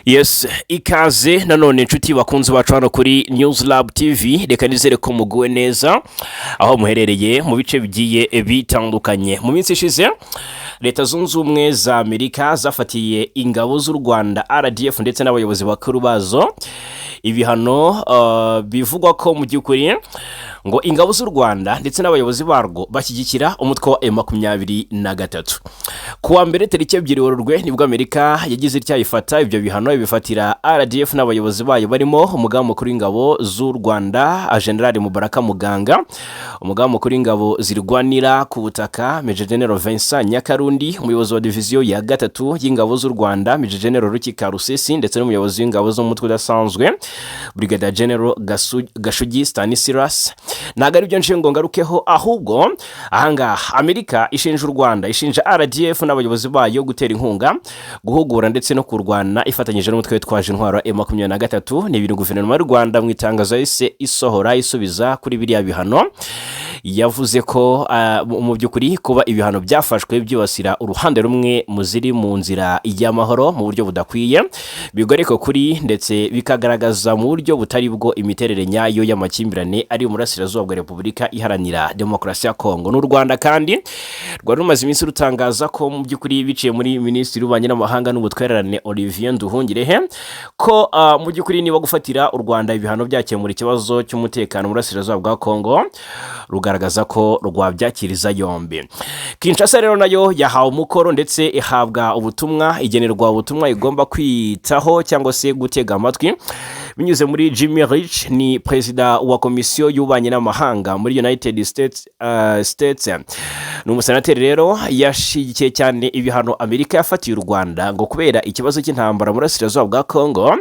Yes, ikaze nanone inshuti bakunze bacu hano kuri News Lab TV. Reka nizere ko muguwe neza aho muherereye mu bice bigiye bitandukanye. Mu minsi ishize Leta Zunze Ubumwe za Amerika zafatiye ingabo z'u Rwanda RDF ndetse n'abayobozi bakuru bazo ibihano bivugwa ko mu by'ukuri ngo ingabo z'u Rwanda ndetse n'abayobozi barwo bashyigikira umutwe wa M23. Kuwa mbere tariki 2 Werurwe nibwo Amerika yagize icyayifata ibyo bihano bifatira RDF n'abayobozi bayo barimo umugaba mukuru w'ingabo z'u Rwanda General Mubaraka Muganga, umugaba mukuru w'ingabo zirwanira ku butaka Major General Vincent Nyakarundi, umuyobozi wa diviziyo ya gatatu y'ingabo z'u Rwanda Major General Rukika Rusesi ndetse n'umuyobozi w'ingabo z'umutwe udasanzwe Brigadier General Gashugi Stanislas. Ntago ari byo nshingo ngarukeho, ahubwo ahangaha Amerika ishinja u Rwanda, ishinja RDF n'abayobozi bayo gutera inkunga, guhugura ndetse no kurwana ifatanyije n'umutwe witwaje intwaro M23. Ni ibintu guverinoma y'u Rwanda mu itangazo yise isohora isubiza kuri biriya bihano. Yavuze ko mu by'ukuri kuba ibihano byafashwe byibasira uruhande rumwe mu ziri mu nzira y'amahoro mu buryo budakwiye, bigoreka kuri ndetse bikagaragaza mu buryo butari bwo imiterere nyayo y'amakimbirane ari umurasirazuba bwa Repubulika Iharanira Demokarasi ya Kongo n'u Rwanda. Kandi rwari rumaze iminsi rutangaza ko mu by'ukuri biciye muri Minisitiri w'Ububanyi n'Amahanga n'Ubutwererane Olivier Nduhungirehe ko mu by'ukuri niba gufatira u Rwanda ibihano byakemura ikibazo cy'umutekano mu burasirazuba bwa Kongo, rugaragaza ko rwabyakiriza yombi. Kinshasa rero nayo yahawe umukoro ndetse ihabwa ubutumwa, igenerwa ubutumwa igomba kwitaho cyangwa se gutega amatwi binyuze muri Jimmy Rich, ni perezida wa komisiyo y'ububanyi n'amahanga muri United States. Ni umusenateri rero yashigikiye cyane ibihano Amerika yafatiye u Rwanda ngo kubera ikibazo cy'intambara mu burasirazuba bwa Kongo.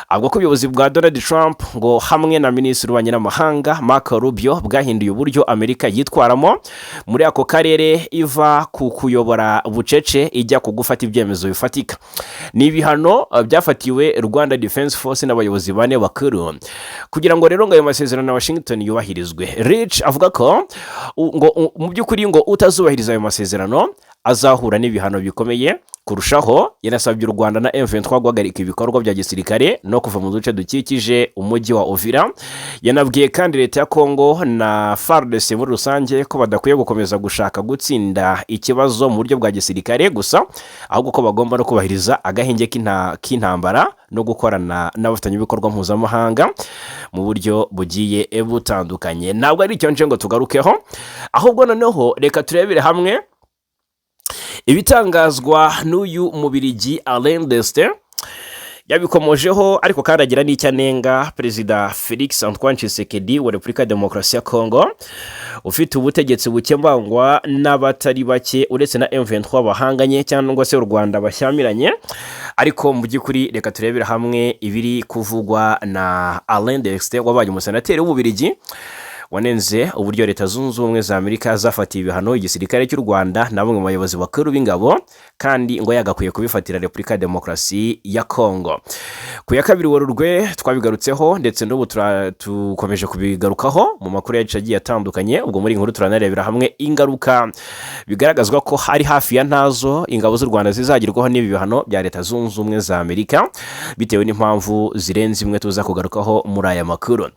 Avuga ko ubuyobozi bwa Donald Trump ngo hamwe na Minisitiri w'Ububanyi n'Amahanga Marco Rubio bwahinduye uburyo Amerika yitwaramo muri ako karere, iva ku kuyobora bucece ijya ku gufata ibyemezo bifatika. Ni ibihano byafatiwe Rwanda Defense Force n'abayobozi bane bakuru kugira ngo rero ngo ayo masezerano na Washington yubahirizwe. Rich avuga ko ngo mu by'ukuri ngo utazubahiriza ayo masezerano azahura n'ibihano bikomeye kurushaho. Yanasabye u Rwanda na M23 guhagarika ibikorwa bya gisirikare no kuva mu duce dukikije umujyi wa Uvira. Yanabwiye kandi leta ya Kongo na FARDC muri rusange ko badakwiye gukomeza gushaka gutsinda ikibazo mu buryo bwa gisirikare gusa, ahubwo ko bagomba no kubahiriza agahenge k'intambara no gukorana n'abafatanyabikorwa mpuzamahanga mu buryo bugiye butandukanye. Ntabwo ari icyo nje ngo tugarukeho, ahubwo noneho reka turebere hamwe ibitangazwa n'uyu Mubirigi Alain Deste. Yabikomojeho ariko kandi agira n'icyanenga Perezida Felix Antoine Tshisekedi wa Repubulika ya Demokarasi ya Kongo, ufite ubutegetsi bukembangwa n'abatari bake uretse na M23 bahanganye cyangwa se u Rwanda bashyamiranye. Ariko mu by'ukuri reka turebera hamwe ibiri kuvugwa na Alain Deste wabaye umusenateri w'Ububirigi, wanenze uburyo Leta Zunze Ubumwe za Amerika zafatiye ibihano igisirikare cy'u Rwanda na bamwe mu bayobozi bakuru b'ingabo, kandi ngo yagakwiye kubifatira Repubulika ya Demokarasi ya Kongo. Ku ya 2 Werurwe twabigarutseho ndetse n'ubu tukomeje kubigarukaho mu makuru yacu agiye atandukanye. Ubwo muri inkuru turanarebera hamwe ingaruka bigaragazwa ko hari hafi ya ntazo ingabo z'u Rwanda zizagirwaho n'ibi bihano bya Leta Zunze Ubumwe za Amerika, bitewe n'impamvu zirenze imwe tuza kugarukaho muri aya makuru.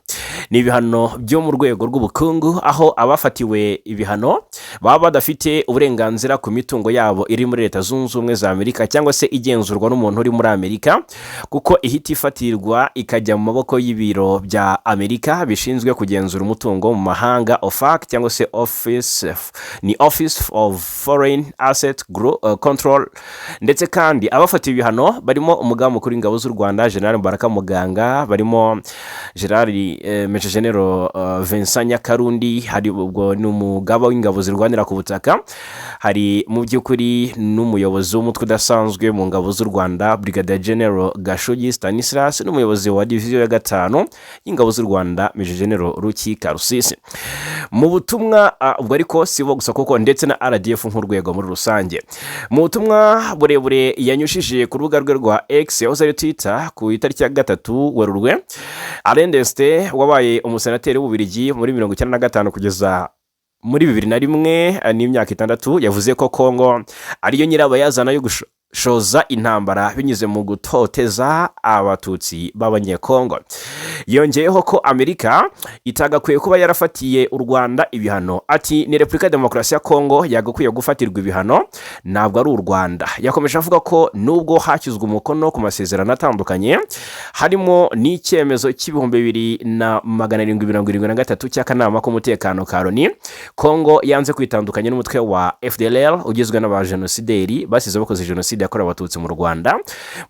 Ni ibihano byo mu rwego rw'ubukungu, aho abafatiwe ibihano baba badafite uburenganzira ku mitungo yabo iri muri Leta Zunze Ubumwe za Amerika cyangwa se igenzurwa n'umuntu uri muri Amerika, kuko ihita ifatirwa ikajya mu maboko y'ibiro bya Amerika bishinzwe kugenzura umutungo mu mahanga, OFAC cyangwa se Office of Foreign Asset Control. Ndetse kandi abafatiwe ibihano barimo umugaba mukuru w'ingabo z'u Rwanda General Mubaraka Muganga, barimo Major General Vincent Nyakarundi, hari ubwo n'umugaba w'ingabo zirwanira ku butaka, hari mu by'ukuri n'umuyobozi w'umutwe udasanzwe mu ngabo z'u Rwanda Brigadier General Gashugi Stanislas, n'umuyobozi wa diviziyo ya gatanu y'ingabo z'u Rwanda Major General Rukika Rusesi. Mu butumwa ubwo ariko si bo gusa kuko ndetse na RDF nk'urwego muri rusange. Mu butumwa burebure yanyushije ku rubuga rwe rwa X yahoze ari Twitter ku itariki ya 3 Werurwe, Alain Deste wabaye umusenateri w'Ububirigi muri 1995 kugeza muri 2001 n'imyaka 6, yavuze ko Kongo ariyo nyirabayazana shoza intambara binyuze mu gutoteza abatutsi b'abanyekongo. Yongeyeho ko Amerika itagakwiye kuba yarafatiye u Rwanda ibihano. Ati ni Repubulika ya Demokarasi ya Kongo yagakwiye gufatirwa ibihano, ntabwo ari u Rwanda. Yakomeje avuga ko nubwo hashyizwe umukono ku masezerano atandukanye harimo n'icyemezo cy'ibihumbi 2773 cy'akanama k'umutekano ka Loni, Kongo yanze kwitandukanya n'umutwe wa FDLR ugizwe n'abajenosideri basize bakoze jenoside yakorewe abatutsi mu Rwanda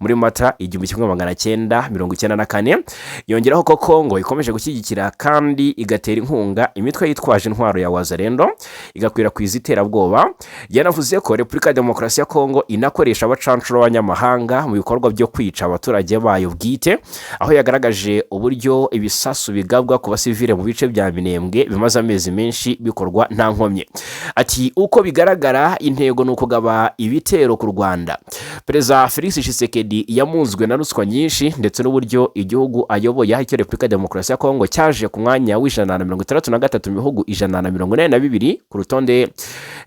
muri Mata 1994. Yongeraho ko Kongo ikomeje gushyigikira kandi igatera inkunga imitwe yitwaje intwaro ya Wazalendo igakwirakwiza iterabwoba. Yanavuze ko Repubulika ya Demokarasi ya Kongo inakoresha abacancuro b'abanyamahanga mu bikorwa byo kwica abaturage bayo bwite, aho yagaragaje uburyo ibisasu bigabwa ku basivile mu bice bya Minembwe bimaze amezi menshi bikorwa nta nkomyi. Ati uko bigaragara intego ni ukugaba ibitero ku Rwanda. Perezida Felix Tshisekedi yamunzwe na ruswa nyinshi ndetse n'uburyo igihugu ayoboye icyo Repubulika ya Demokarasi ya Kongo cyaje ku mwanya w'163 mu bihugu 142 ku rutonde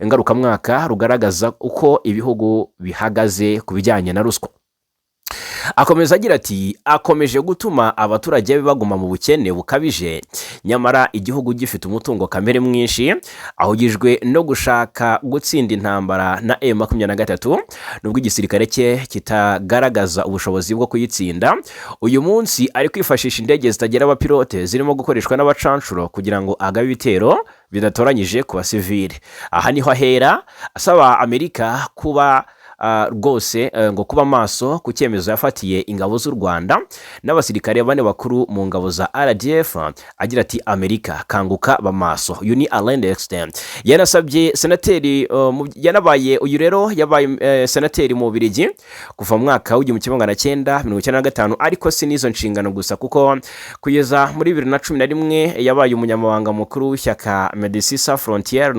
ngarukamwaka rugaragaza uko ibihugu bihagaze ku bijyanye na ruswa. Akomeza agira ati akomeje gutuma abaturage be baguma mu bukene bukabije, nyamara igihugu gifite umutungo kamere mwinshi ahugijwe no gushaka gutsinda intambara na M23 nubwo igisirikare cye kitagaragaza ubushobozi bwo kuyitsinda. Uyu munsi ari kwifashisha indege zitagira abapilote zirimo gukoreshwa n'abacancuro kugira ngo agabe ibitero bidatoranyije ku basivile. Aha niho ahera asaba Amerika kuba rwose ngo kuba maso ku cyemezo yafatiye ingabo z'u Rwanda n'abasirikare bane bakuru mu ngabo za RDF. Agira ati Amerika kanguka bamaso. Uyu ni Alain Dexter. Yanasabye senateri yanabaye uyu rero yabaye senateri mu Bubiligi kuva mu mwaka w'1995, ariko si nizo nshingano gusa kuko kugeza muri 2011 yabaye umunyamabanga mukuru w'ishyaka Médecins Sans Frontières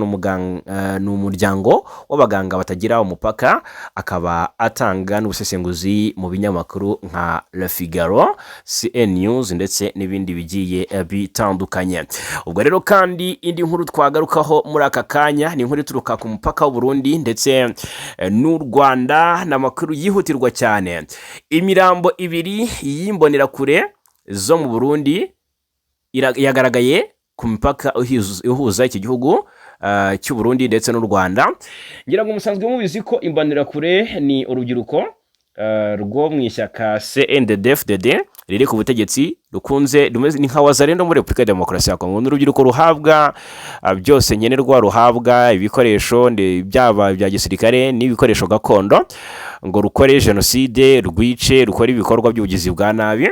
n'umuryango w'abaganga batagira umupaka, akaba atanga n'ubusesenguzi mu binyamakuru nka Le Figaro, CN News ndetse n'ibindi bigiye bitandukanye. Ubwo rero kandi indi nkuru twagarukaho muri aka kanya ni inkuru ituruka ku mupaka w'u Burundi ndetse n'u Rwanda, n'amakuru yihutirwa cyane. Imirambo ibiri y'imbonerakure zo mu Burundi yagaragaye ku mipaka ihuza iki gihugu cy'u Burundi ndetse n'u Rwanda. Ngira ngo musanzwe mubizi ko imbonerakure ni urubyiruko rwo mu ishyaka CNDD-FDD riri ku butegetsi rukunze rumeze ni nka Wazalendo muri Repubulika ya Demokarasi ya Kongo. N'urubyiruko ruhabwa byose nkenerwa, ruhabwa ibikoresho byaba bya gisirikare n'ibikoresho gakondo ngo rukore jenoside, rwice, rukora ibikorwa by'ubugizi bwa nabi.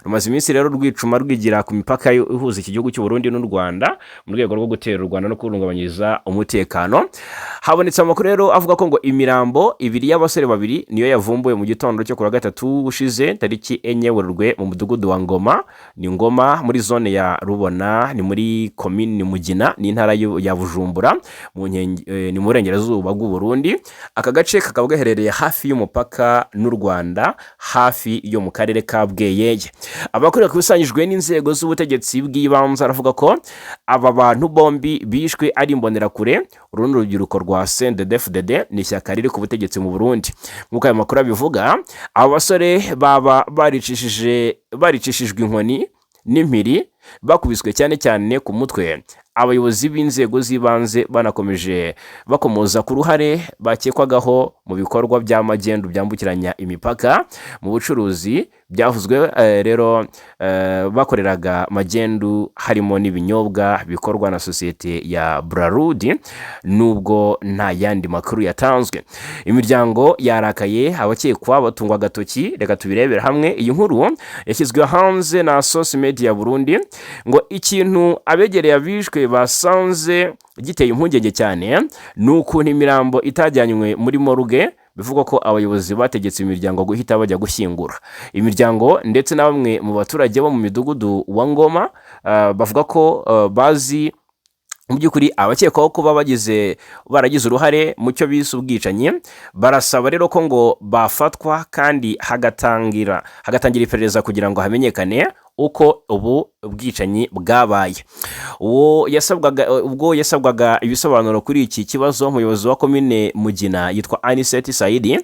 Rumaze iminsi rero rwicuma rwigira ku mipaka ihuza iki gihugu cy'u Burundi n'u Rwanda mu rwego rwo gutera u Rwanda no kurungabanyiriza umutekano. Habonetse amakuru rero avuga ko ngo imirambo ibiri y'abasore babiri niyo yavumbuwe mu gitondo cyo kuri gatatu ushize tariki 4 Werurwe mu mudugudu wa Ngoma. Ni Ngoma muri zone ya Rubona, ni muri komini Mugina, ni intara ya Bujumbura ni mu burengerazuba bw'u Burundi. Aka gace kakaba gaherereye hafi y'umupaka n'u Rwanda, hafi yo mu karere ka Bweyeye. Abakorera kubisanyijwe n'inzego z'ubutegetsi bw'ibanze aravuga ko aba bantu bombi bishwe ari imbonerakure. Uru rubyiruko rwa CNDD-FDD ni ishyaka riri ku butegetsi mu Burundi. Nk'uko ayo makuru abivuga, aba basore baba baricishijwe inkoni n'impiri, bakubiswe cyane cyane ku mutwe. Abayobozi b'inzego z'ibanze banakomeje bakomoza ku ruhare bakekwagaho mu bikorwa by'amagendu byambukiranya imipaka mu bucuruzi. Byavuzwe rero bakoreraga magendu harimo n'ibinyobwa bikorwa na sosiyete ya Brarudi, nubwo nta yandi makuru yatanzwe. Imiryango yarakaye, abakekwa batungwa agatoki. Reka tubirebera hamwe. Iyi nkuru yashyizwe hanze na Source Media Burundi ngo ikintu abegereye abishwe basanze giteye impungenge cyane ni ukuntu imirambo itajyanywe muri morgue. Bivugwa ko abayobozi bategetse imiryango guhita bajya gushyingura imiryango, ndetse na bamwe mu baturage bo mu midugudu wa Ngoma bavuga ko bazi mu by'ukuri abakekwaho kuba baragize uruhare mu cyo bise ubwicanyi. Barasaba rero ko ngo bafatwa kandi hagatangira iperereza kugira ngo hamenyekane uko ubu bwicanyi bwabaye. Ubwo yasabwaga ibisobanuro kuri iki kibazo, umuyobozi wa komine Mugina yitwa Aniseti Saidi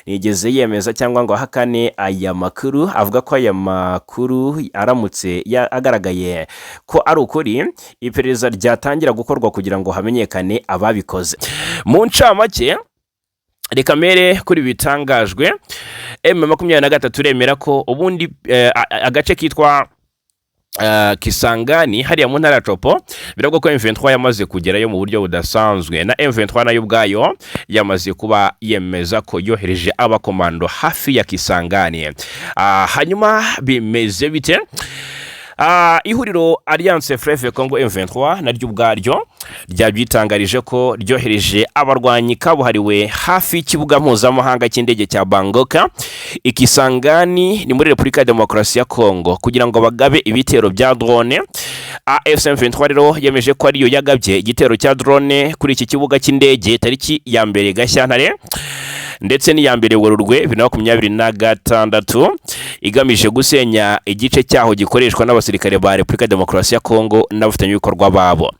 nigeze yemeza cyangwa ngo ahakane aya makuru, avuga ko aya makuru aramutse agaragaye ko ari ukuri, iperereza ryatangira gukorwa kugira ngo hamenyekane ababikoze. Mu ncamake reka mere kuri bitangajwe, M23 remera ko ubundi agace kitwa Kisangani hariya mu ntara ya Chopo birabwo ko M23 yamaze kugerayo mu buryo budasanzwe, na M23 nayo ubwayo yamaze kuba yemeza ko yohereje abakomando hafi ya Kisangani. Hanyuma bimeze bite? Ihuriro Alliance Fleuve Congo M23 naryo ubwaryo ryabyitangarije ko ryohereje abarwanyi kabuhariwe hafi y'ikibuga mpuzamahanga cy'indege cya Bangoka Ikisangani ni muri Repubulika ya Demokarasi ya Kongo kugira ngo bagabe ibitero bya drone. AFC M23 rero yemeje ko ariyo yagabye igitero cya drone kuri iki kibuga cy'indege tariki ya 2 Gashyantare ndetse ni ya 2 Werurwe 2026 igamije gusenya igice cyaho gikoreshwa n'abasirikare ba Repubulika ya Demokarasi ya Kongo n'abafatanyabikorwa babo.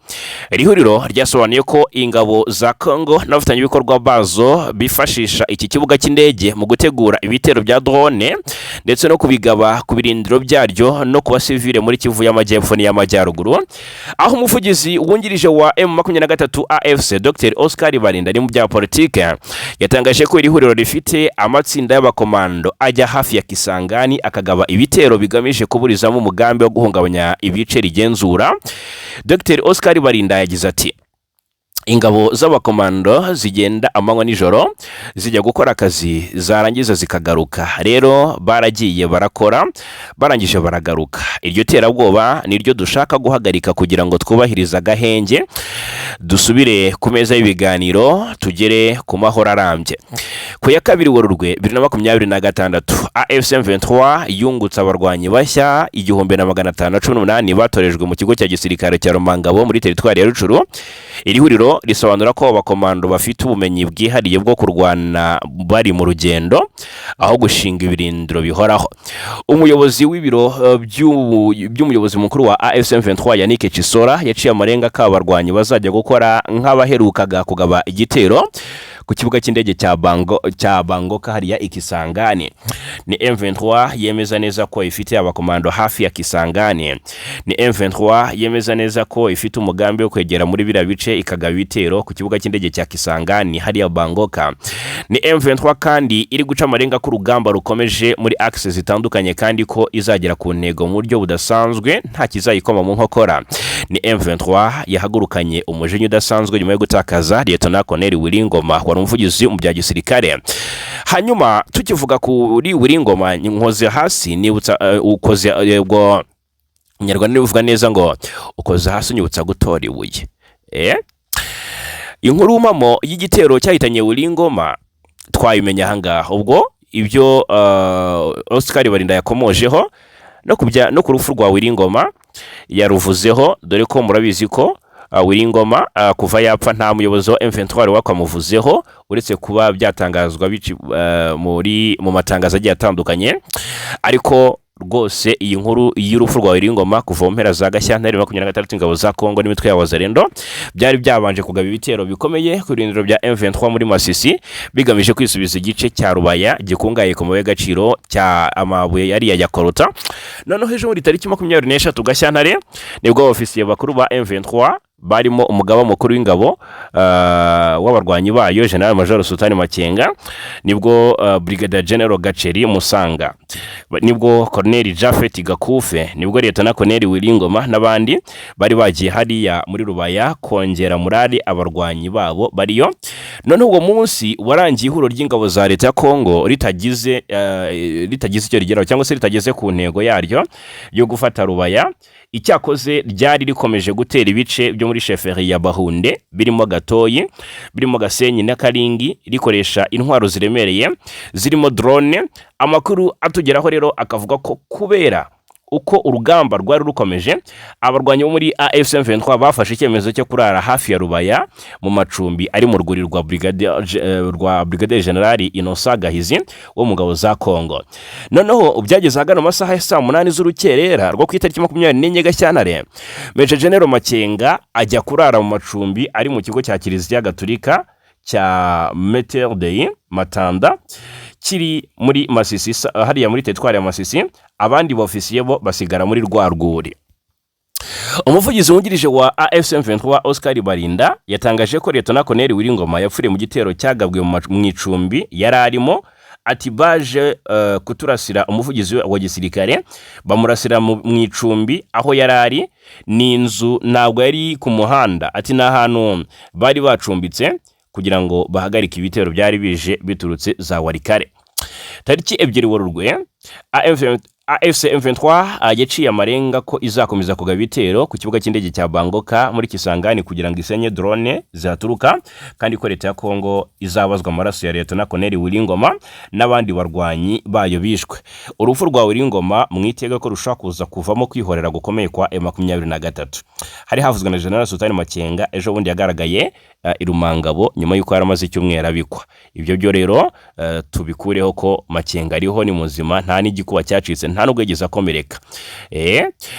Iri huriro ryasobanuye ko ingabo za Kongo n'abafatanyabikorwa bazo bifashisha iki kibuga cy'indege mu gutegura ibitero bya drone ndetse no kubigaba ku birindiro byaryo no ku basivile muri Kivu y'Amajyepfo n'Amajyaruguru. Aho umuvugizi wungirije wa M23 AFC Dr Oscar Barinda ari mu bya politike yatangaje ko iri huriro rifite amatsinda y'abakomando ajya hafi ya Kisangani akagaba ibitero bigamije kuburizamo umugambi wo guhungabanya ibice rigenzura. Dr Oscar Barinda yagize ati: ingabo z'abakomando zigenda amanywa nijoro zijya gukora akazi zarangiza zikagaruka, rero baragiye barakora barangije baragaruka. Iryo terabwoba niryo dushaka guhagarika kugira ngo twubahiriza agahenge dusubire ku meza y'ibiganiro tugere ku mahoro arambye. Ku ya 2 Werurwe 2026 AFC M23 yungutse abarwanyi bashya 1518 batorejwe mu kigo cya gisirikare cya Rumangabo muri teritwari ya Rucuru. Iri huriro risobanura ko abakomando bafite ubumenyi bwihariye bwo kurwana bari mu rugendo aho gushinga ibirindiro bihoraho. Umuyobozi w'ibiro by'umuyobozi mukuru wa AFC M23 Yannick Chisora yaciye amarenga k'abarwanyi bazajya gukora nk'abaherukaga kugaba igitero ku kibuga cy'indege cya Bangoka hariya Ikisangani. Ni M23 yemeza neza ko ifite abakomando hafi ya Kisangani. Ni M23 yemeza neza ko ifite umugambi wo kwegera muri bira bice ikagaba ibitero ku kibuga cy'indege cya Kisangani hariya Bangoka. Ni M23 kandi iri guca amarenga ku rugamba rukomeje muri axes zitandukanye kandi ko izagera ku ntego mu buryo budasanzwe nta kizayikoma mu nkokora. Ni M23 yahagurukanye umujenyi udasanzwe nyuma yo gutakaza Lieutenant Colonel Wiringoma wari umuvugizi mu bya gisirikare. Hanyuma tukivuga kuri Wiringoma nkoze hasi nibutsa ukoze ubwo Nyarwanda bivuga neza ngo ukoze hasi unyibutsa gutora ibuye. Inkuru mamo y'igitero cyahitanye Wiringoma twayimenya hangaha ubwo ibyo Oscar Barinda yakomojeho no ku rufu rwa Wiringoma yaruvuzeho, dore ko murabizi ko Wiringoma kuva yapfa nta muyobozi wa M23 wakamuvuzeho uretse kuba byatangazwa mu matangazo agiye atandukanye. Ariko rwose iyi nkuru y'urupfu rwa Wiringoma kuva mu mpera za Gashyantare 2026 ingabo za Kongo n'imitwe ya Wazalendo byari byabanje kugaba ibitero bikomeye ku birindiro bya M23 muri Masisi bigamije kwisubiza igice cya Rubaya gikungaye ku mabuye gaciro cya amabuye yari ya Korota. Noneho ejo muri tariki 23 Gashyantare nibwo ofisiye bakuru ba M23 barimo umugaba mukuru w'ingabo w'abarwanyi bayo General Major Sultani Makenga, nibwo Brigadier General Gaceri Musanga, nibwo Colonel Jafet Gakufe, nibwo Lieutenant Colonel Wiringoma n'abandi bari bagiye hariya muri Rubaya kongera murari abarwanyi babo bariyo. None uwo munsi warangiye ihuro ry'ingabo za leta ya Kongo ritagize icyo rigeraho cyangwa se ritageze ku ntego yaryo yo gufata Rubaya. Icyakoze ryari rikomeje gutera ibice byo muri sheferi ya Bahunde birimo Gatoyi, birimo Gasenyi na Karingi rikoresha intwaro ziremereye zirimo drone. Amakuru atugeraho rero akavuga ko kubera uko urugamba rwari rukomeje, abarwanyi bo muri AFC M23 bafashe icyemezo cyo kurara hafi ya Rubaya mu macumbi ari mu rwuri rwa Brigadier General Innocent Gahizi wo mu ngabo za Kongo. Noneho byageze hagana amasaha ya saa 8 z'urukerera rwo ku itariki 24 Gashyantare, Major General Makenga ajya kurara mu macumbi ari mu kigo cya Kiliziya Gatolika cya Mater Dei Matanda kiri muri Masisi, hariya muri teritwari ya Masisi. Abandi bofisiye bo basigara muri rwa rwuri. Umuvugizi wungirije wa AFC M23 Oscar Barinda yatangaje ko Lieutenant Colonel Wiringoma yapfuriye mu gitero cyagabwe mu icumbi yari arimo. Ati baje kuturasira umuvugizi wa gisirikare, bamurasira mu icumbi aho yarari, ni inzu ntabwo yari ku muhanda. Ati na hano bari bacumbitse kugira ngo bahagarike ibitero byari bije biturutse za Warikare. Tariki 2 Werurwe AFC M23 yaciye amarenga ko izakomeza kugaba ibitero ku kibuga cy'indege cya Bangoka muri Kisangani kugira ngo isenye drone zaturuka, kandi ko leta ya Kongo izabazwa amaraso ya Lieutenant Colonel Wiringoma n'abandi barwanyi bayo bishwe. Urupfu rwa Wiringoma mwitega ko rushaka kuza kuvamo kwihorera gukomeye kwa M23. Hari havuzwe na General Sultan Makenga ejo bundi yagaragaye irumangabo nyuma yuko yaramaze icyumweru abikwa. Ibyo byo rero tubikureho ko Makenga ariho ni muzima, nta n'igikuba cyacitse, nta nubwo yigeze akomereka.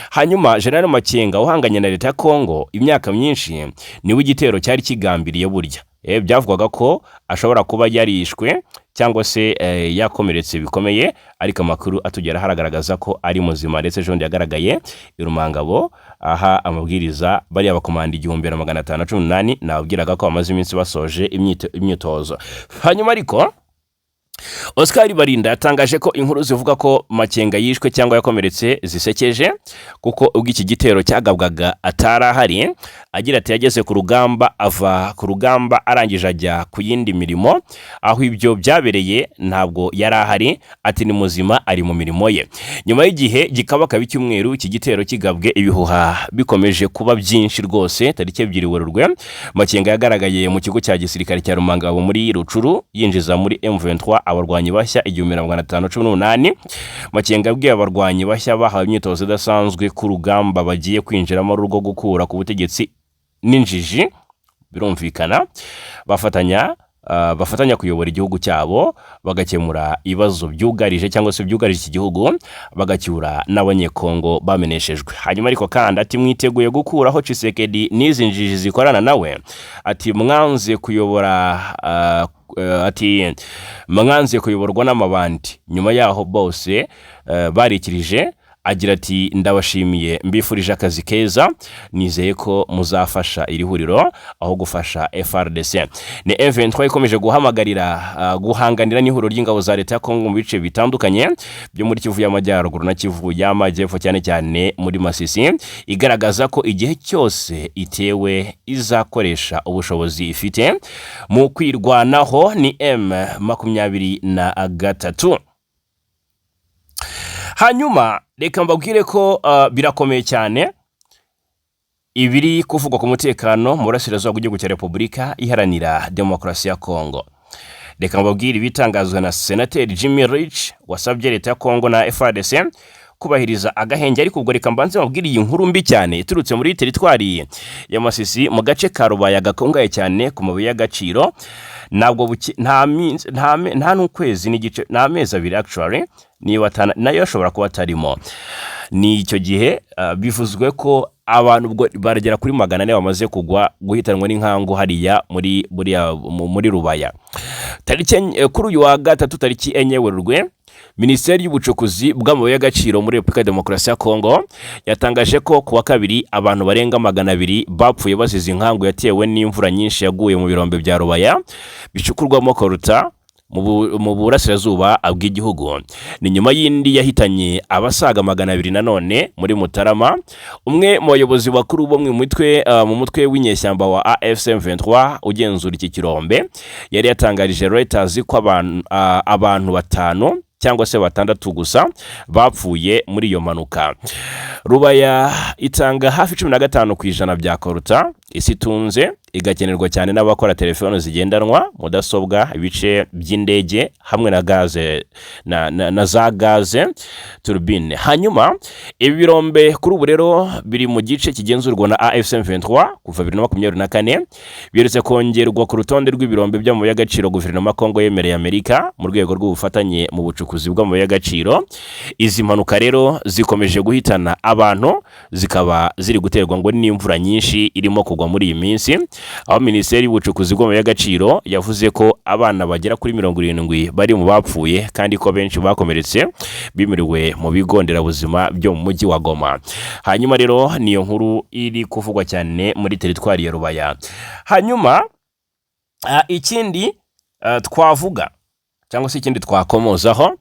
Hanyuma General Makenga uhanganye na leta ya Kongo imyaka myinshi niwe igitero cyari kigambiriye burya. Byavugwaga ko ashobora kuba yarishwe cyangwa se yakomeretse bikomeye, ariko amakuru atugera haragaragaza ko ari muzima, ndetse Jean yagaragaye irumangabo aha amabwiriza bari abakomanda 1518 nababwiraga ko bamaze iminsi basoje imyitozo. Hanyuma ariko Oscar Barinda yatangaje ko inkuru zivuga ko Makenga yishwe cyangwa yakomeretse zisekeje, kuko ubwo iki gitero cyagabwaga atarahari. Agira ati yageze ku rugamba, ava ku rugamba arangije ajya ku yindi mirimo, aho ibyo byabereye ntabwo yarahari. Ati ni muzima ari mu mirimo ye. Nyuma y'igihe gikabaka b'icyumweru iki gitero kigabwe, ibihuha bikomeje kuba byinshi rwose. Tariki 2 Werurwe Makenga yagaragaye mu kigo cya gisirikare cya Rumangabo muri Rucuru yinjiza muri M23 abarwanyi bashya 1518. Makenga abwiye abarwanyi bashya bahawe imyitozo idasanzwe ku rugamba bagiye kwinjiramo rugo gukura ku butegetsi n'injiji, birumvikana bafatanya kuyobora igihugu cyabo, bagakemura ibibazo byugarije cyangwa se byugarije iki gihugu, bagacyura n'abanyekongo bameneshejwe. Hanyuma ariko kandi ati mwiteguye gukuraho Tshisekedi n'izi njiji zikorana nawe. Ati mwanze kuyoborwa n'amabandi. Nyuma yaho bose barikirije. Agira ati ndabashimiye, mbifurije akazi keza, nizeye ko muzafasha iri huriro aho gufasha FRDC. Ni M23 ikomeje guhamagarira guhanganira n'ihuriro ry'ingabo za leta ya Kongo mu bice bitandukanye byo muri Kivu y'Amajyaruguru na Kivu y'Amajyepfo, cyane cyane muri Masisi, igaragaza ko igihe cyose itewe izakoresha ubushobozi ifite mu kwirwanaho. Ni M23. Hanyuma reka mbabwire ko birakomeye cyane ibiri kuvugwa ku mutekano mu burasirazuba bw'igihugu cya Repubulika Iharanira Demokarasi ya Kongo. Reka mbabwire ibitangazwa na Senateri Jimmy Rich wasabye leta ya Kongo na FARDC kubahiriza agahenge. Ariko ubwo reka mbanze mbabwire iyi nkuru mbi cyane iturutse muri teritwari ya Masisi mu gace ka Rubaya gakongaye cyane ku mabuye y'agaciro. Ntabwo nta n'ukwezi n'igice, n'amezi 2 actually, niba nayo ashobora kuba atarimo. Ni icyo gihe bivuzwe ko abantu baragera kuri 400 bamaze kugwa guhitanwa n'inkangu hariya muri Rubaya. Kuri uyu wa gatatu tariki 4 Werurwe Minisiteri y'ubucukuzi bw'amabuye y'agaciro muri Repubulika ya Demokarasi ya Kongo yatangaje ko kuwa 2 abantu barenga 200 bapfuye bazize inkangu yatewe n'imvura nyinshi yaguye mu birombe bya Rubaya bicukurwamo koruta mu burasirazuba bw'igihugu. Ni nyuma y'indi yahitanye abasaga 200 nanone muri Mutarama. Umwe mu bayobozi bakuru bo mu mutwe w'inyeshyamba wa AFC M23 ugenzura iki kirombe yari yatangarije Reuters ko abantu 5 cyangwa se 6 gusa bapfuye muri iyo manuka. Rubaya itanga hafi 15% bya koruta isi tunze, igakenerwa cyane n'abakora telefone zigendanwa, mudasobwa, ibice by'indege hamwe na gaze na za gaze turbine. Hanyuma ibi birombe kuri ubu rero biri mu gice kigenzurwa na AFC M23 kuva 2024, biretse kongerwa ku rutonde rw'ibirombe by'amabuye y'agaciro guverinoma Kongo yemereye Amerika mu rwego rw'ubufatanye mu bucukuzi bw'amabuye y'agaciro. Izi mpanuka rero zikomeje guhitana abantu, zikaba ziri guterwa ngo n'imvura nyinshi irimo kugwa muri iyi minsi, aho Minisiteri y'ubucukuzi bw'amabuye y'agaciro yavuze ko abana bagera kuri 70 bari mu bapfuye kandi ko benshi bakomeretse bimiriwe mu bigo nderabuzima byo mu mujyi wa Goma. Hanyuma rero niyo nkuru iri kuvugwa cyane muri teritwari ya Rubaya. Hanyuma ikindi twavuga cyangwa se ikindi twakomozaho,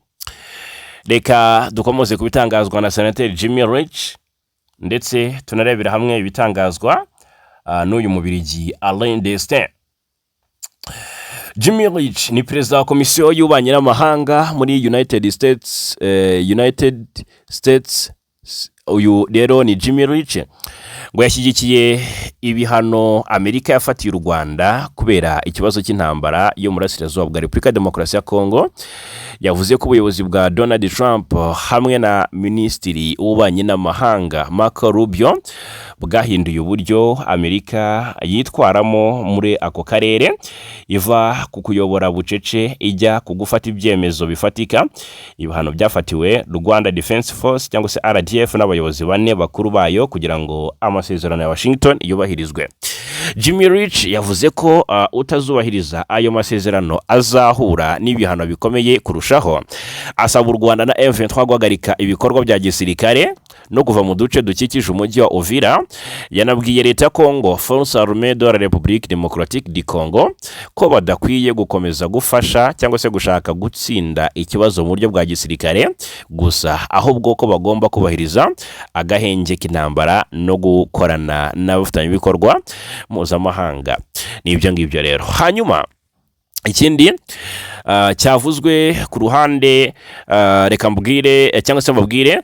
reka dukomoze ku bitangazwa na Senateri Jimmy Rich, ndetse tunarebera hamwe ibitangazwa n'uyu mubirigi Alain Destin. Jimmy Rich ni perezida wa komisiyo y'ububanyi n'amahanga muri United States. Uyu rero ni Jimmy Rich ngo yashyigikiye ibihano Amerika yafatiye u Rwanda kubera ikibazo cy'intambara yo mu burasirazuba bwa Repubulika ya Demokarasi ya Kongo. Yavuze ko ubuyobozi bwa Donald Trump hamwe na Minisitiri w'ububanyi n'amahanga Marco Rubio bwahinduye uburyo Amerika yitwaramo muri ako karere, iva ku kuyobora bucece ijya ku gufata ibyemezo bifatika. Ibihano byafatiwe Rwanda Defense Force cyangwa se RDF n'abayobozi bane bakuru bayo kugira ngo amasezerano ya Washington yubahirizwe. Jimmy Rich yavuze ko utazubahiriza ayo masezerano azahura n'ibihano bikomeye kurushaho. Asaba u Rwanda na M23 guhagarika ibikorwa bya gisirikare no kuva mu duce dukikije umujyi wa Uvira. Yanabwiye leta Congo Force Armée de la République Démocratique du Congo ko badakwiye gukomeza gufasha cyangwa se gushaka gutsinda ikibazo mu buryo bwa gisirikare gusa, ahubwo ko bagomba kubahiriza agahenge k'intambara no gukorana n'abafatanyabikorwa mpuzamahanga. Nibyo ngibyo rero. Hanyuma ikindi cyavuzwe ku ruhande, reka mbwire cyangwa se mbabwire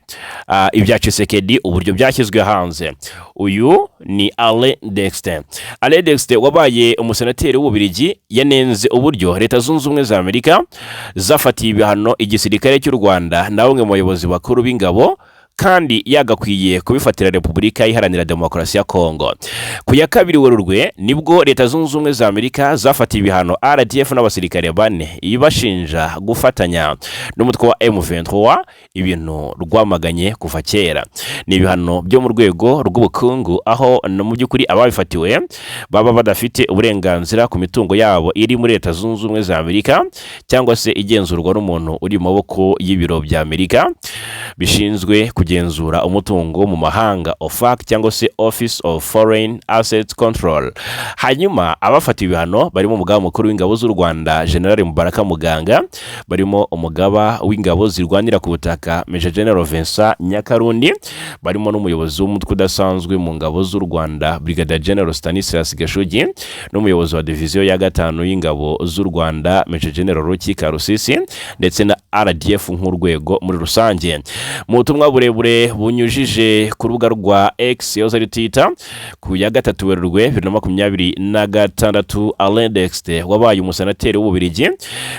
ibya Tshisekedi uburyo byashyizwe hanze. Uyu ni Alain Destin. Alain Destin wabaye umusenateri w'Ububirigi yanenze uburyo Leta Zunze Ubumwe za Amerika zafatiye ibihano igisirikare cy'u Rwanda na bamwe mu bayobozi bakuru b'ingabo, kandi yagakwiye kubifatira Repubulika Iharanira Demokarasi ya Kongo. Ku ya 2 Werurwe nibwo Leta Zunze Ubumwe za Amerika zafatiye ibihano RDF n'abasirikare bane ibashinja gufatanya n'umutwe wa M23, ibintu rwamaganye kuva kera. Ni ibihano byo mu rwego rw'ubukungu, aho no mu by'ukuri ababifatiwe baba badafite uburenganzira ku mitungo yabo iri muri Leta Zunze Ubumwe za Amerika cyangwa se igenzurwa n'umuntu uri mu maboko y'ibiro bya Amerika bishinzwe kugenzura umutungo mu mahanga, OFAC cyangwa se Office of Foreign Assets Control. Hanyuma abafatiwe ibihano barimo umugaba mukuru w'ingabo z'u Rwanda General Mubaraka Muganga, barimo umugaba w'ingabo zirwanira ku butaka Major General Vincent Nyakarundi, barimo n'umuyobozi w'umutwe udasanzwe mu ngabo z'u Rwanda Brigadier General Stanislas Gashugi, n'umuyobozi wa diviziyo ya 5 y'ingabo z'u Rwanda Major General Ruki Karusisi, ndetse na RDF nk'urwego muri rusange. Mu butumwa burebure bunyujije ku rubuga rwa X yoza Twitter ku ya 3 Werurwe 2026, Alain Destin wabaye umusenateri w'Ububirigi